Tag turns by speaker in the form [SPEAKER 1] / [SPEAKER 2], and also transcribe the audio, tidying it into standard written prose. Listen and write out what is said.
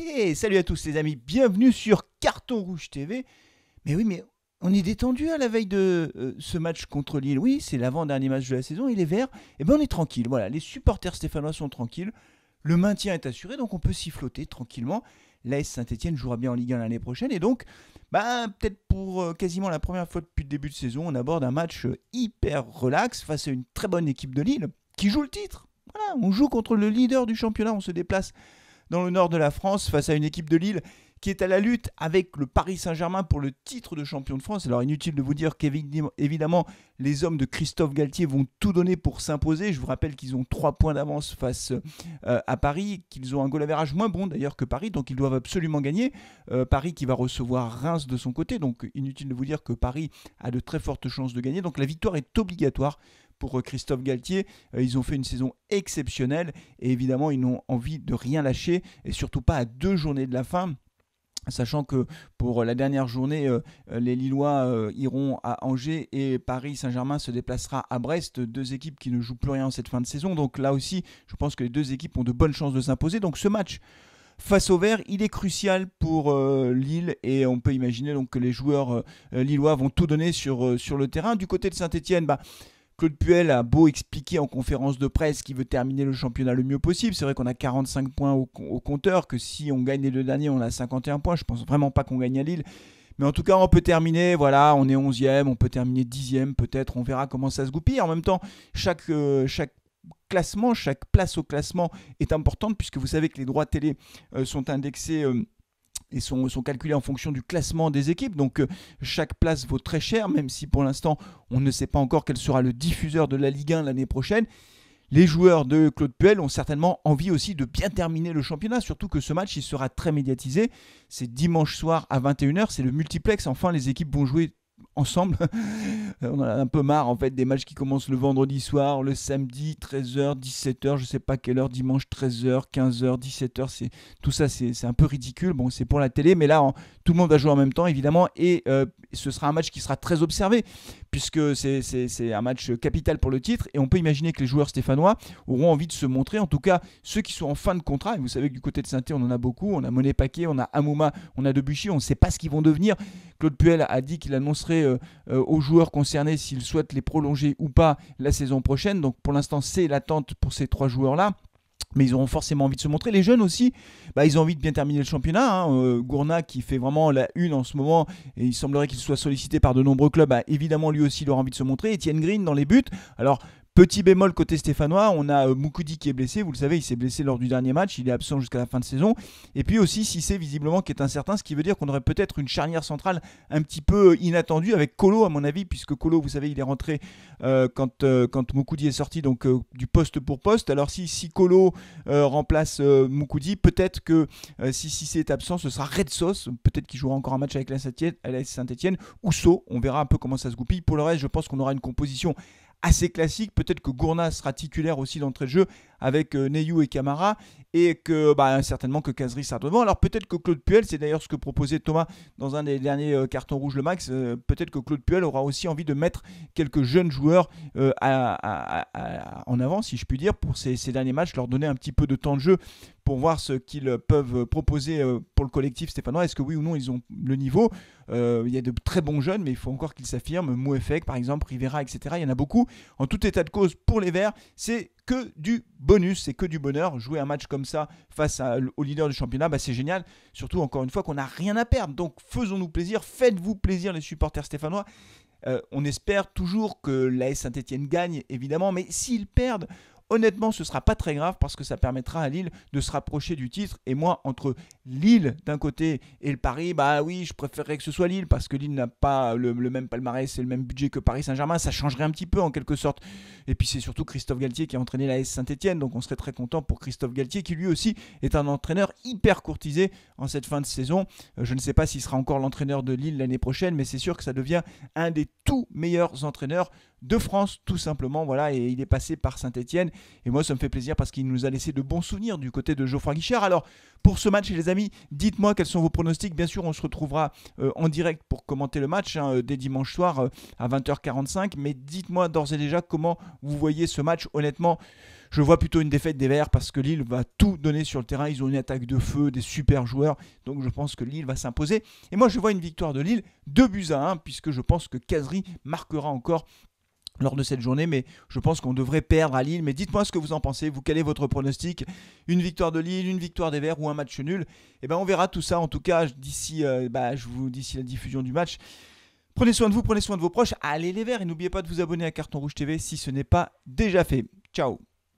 [SPEAKER 1] Hey, salut à tous les amis, bienvenue sur Carton Rouge TV. Mais oui, mais on est détendu à la veille de ce match contre Lille. Oui, c'est l'avant-dernier match de la saison et les Verts, eh ben on est tranquille. Voilà, les supporters stéphanois sont tranquilles. Le maintien est assuré, donc on peut s'y flotter tranquillement. L'AS Saint-Etienne jouera bien en Ligue 1 l'année prochaine. Et donc, peut-être pour quasiment la première fois depuis le début de saison, on aborde un match hyper relax face à une très bonne équipe de Lille qui joue le titre. Voilà, on joue contre le leader du championnat, on se déplace dans le nord de la France face à une équipe de Lille qui est à la lutte avec le Paris Saint-Germain pour le titre de champion de France. Alors inutile de vous dire qu'évidemment les hommes de Christophe Galtier vont tout donner pour s'imposer. Je vous rappelle qu'ils ont 3 points d'avance face à Paris, qu'ils ont un goal average moins bon d'ailleurs que Paris, donc ils doivent absolument gagner. Paris qui va recevoir Reims de son côté, donc inutile de vous dire que Paris a de très fortes chances de gagner. Donc la victoire est obligatoire pour Christophe Galtier. Ils ont fait une saison exceptionnelle et évidemment ils n'ont envie de rien lâcher et surtout pas à 2 journées de la fin. Sachant que pour la dernière journée, les Lillois iront à Angers et Paris Saint-Germain se déplacera à Brest, 2 équipes qui ne jouent plus rien en cette fin de saison. Donc là aussi, je pense que les 2 équipes ont de bonnes chances de s'imposer. Donc ce match face aux Verts, il est crucial pour Lille et on peut imaginer donc que les joueurs lillois vont tout donner sur le terrain. Du côté de Saint-Etienne, Claude Puel a beau expliquer en conférence de presse qu'il veut terminer le championnat le mieux possible. C'est vrai qu'on a 45 points au compteur, que si on gagne les 2 derniers, on a 51 points. Je pense vraiment pas qu'on gagne à Lille. Mais en tout cas, on peut terminer, voilà, on est 11e, on peut terminer 10e peut-être. On verra comment ça se goupille. En même temps, chaque classement, chaque place au classement est importante puisque vous savez que les droits télé sont indexés et sont calculés en fonction du classement des équipes. Donc chaque place vaut très cher, même si pour l'instant on ne sait pas encore quel sera le diffuseur de la Ligue 1 l'année prochaine. Les joueurs de Claude Puel ont certainement envie aussi de bien terminer le championnat, surtout que ce match il sera très médiatisé. C'est dimanche soir à 21h, c'est le multiplex, enfin les équipes vont jouer ensemble. On en a un peu marre en fait des matchs qui commencent le vendredi soir, le samedi 13h, 17h, je sais pas quelle heure, dimanche 13h, 15h, 17h, tout ça c'est un peu ridicule. Bon, c'est pour la télé, mais là tout le monde va jouer en même temps évidemment et ce sera un match qui sera très observé puisque c'est un match capital pour le titre et on peut imaginer que les joueurs stéphanois auront envie de se montrer, en tout cas ceux qui sont en fin de contrat. Et vous savez que du côté de Saint-Étienne on en a beaucoup, on a Monet Paquet, on a Amouma, on a Debuchy, on ne sait pas ce qu'ils vont devenir. Claude Puel a dit qu'il annoncerait aux joueurs concernés s'ils souhaitent les prolonger ou pas la saison prochaine. Donc pour l'instant c'est l'attente pour ces 3 joueurs-là. Mais ils auront forcément envie de se montrer. Les jeunes aussi, ils ont envie de bien terminer le championnat. Gourna qui fait vraiment la une en ce moment, et il semblerait qu'il soit sollicité par de nombreux clubs, évidemment lui aussi il aura envie de se montrer. Etienne Green dans les buts. Alors petit bémol côté stéphanois, on a Moukoudi qui est blessé, vous le savez, il s'est blessé lors du dernier match, il est absent jusqu'à la fin de saison. Et puis aussi Cissé visiblement qui est incertain, ce qui veut dire qu'on aurait peut-être une charnière centrale un petit peu inattendue avec Kolo à mon avis, puisque Kolo, vous savez, il est rentré quand Moukoudi est sorti, donc du poste pour poste. Alors si Kolo remplace Moukoudi, peut-être que si Cissé est absent, ce sera Red Sauce, peut-être qu'il jouera encore un match avec la Saint-Etienne, ou So, on verra un peu comment ça se goupille. Pour le reste, je pense qu'on aura une composition assez classique. Peut-être que Gourna sera titulaire aussi d'entrée de jeu avec Neyou et Camara et que certainement que Kazri sera devant. Alors peut-être que Claude Puel, c'est d'ailleurs ce que proposait Thomas dans un des derniers cartons rouges le max, peut-être que Claude Puel aura aussi envie de mettre quelques jeunes joueurs en avant, si je puis dire, pour ces derniers matchs, leur donner un petit peu de temps de jeu pour voir ce qu'ils peuvent proposer pour le collectif stéphanois. Est-ce que oui ou non ils ont le niveau? Il y a de très bons jeunes, mais il faut encore qu'ils s'affirment. Mouefek par exemple, Rivera, etc. Il y en a beaucoup. En tout état de cause, pour les Verts, c'est que du bonus, c'est que du bonheur. Jouer un match comme ça face au leader du championnat, c'est génial. Surtout, encore une fois, qu'on n'a rien à perdre. Donc faisons-nous plaisir, faites-vous plaisir les supporters stéphanois. On espère toujours que l'AS Saint-Etienne gagne, évidemment, mais s'ils perdent, honnêtement, ce ne sera pas très grave parce que ça permettra à Lille de se rapprocher du titre. Et moi, entre Lille d'un côté et le Paris, oui, je préférerais que ce soit Lille parce que Lille n'a pas le même palmarès et le même budget que Paris Saint-Germain. Ça changerait un petit peu en quelque sorte. Et puis c'est surtout Christophe Galtier qui a entraîné l'AS Saint-Etienne. Donc on serait très content pour Christophe Galtier qui lui aussi est un entraîneur hyper courtisé en cette fin de saison. Je ne sais pas s'il sera encore l'entraîneur de Lille l'année prochaine, mais c'est sûr que ça devient un des tout meilleurs entraîneurs de France, tout simplement. Voilà, et il est passé par Saint-Etienne. Et moi, ça me fait plaisir parce qu'il nous a laissé de bons souvenirs du côté de Geoffroy Guichard. Alors, pour ce match, les amis, dites-moi quels sont vos pronostics. Bien sûr, on se retrouvera en direct pour commenter le match dès dimanche soir à 20h45. Mais dites-moi d'ores et déjà comment vous voyez ce match. Honnêtement, Je vois plutôt une défaite des Verts parce que Lille va tout donner sur le terrain. Ils ont une attaque de feu, des super joueurs. Donc je pense que Lille va s'imposer. Et moi je vois une victoire de Lille 2-1 puisque je pense que Cazerie marquera encore lors de cette journée, mais je pense qu'on devrait perdre à Lille. Mais dites-moi ce que vous en pensez. Vous, quel est votre pronostic? Une victoire de Lille, une victoire des Verts ou un match nul? Eh ben, on verra tout ça. En tout cas, d'ici la diffusion du match. Prenez soin de vous, prenez soin de vos proches. Allez les Verts et n'oubliez pas de vous abonner à Carton Rouge TV si ce n'est pas déjà fait. Ciao.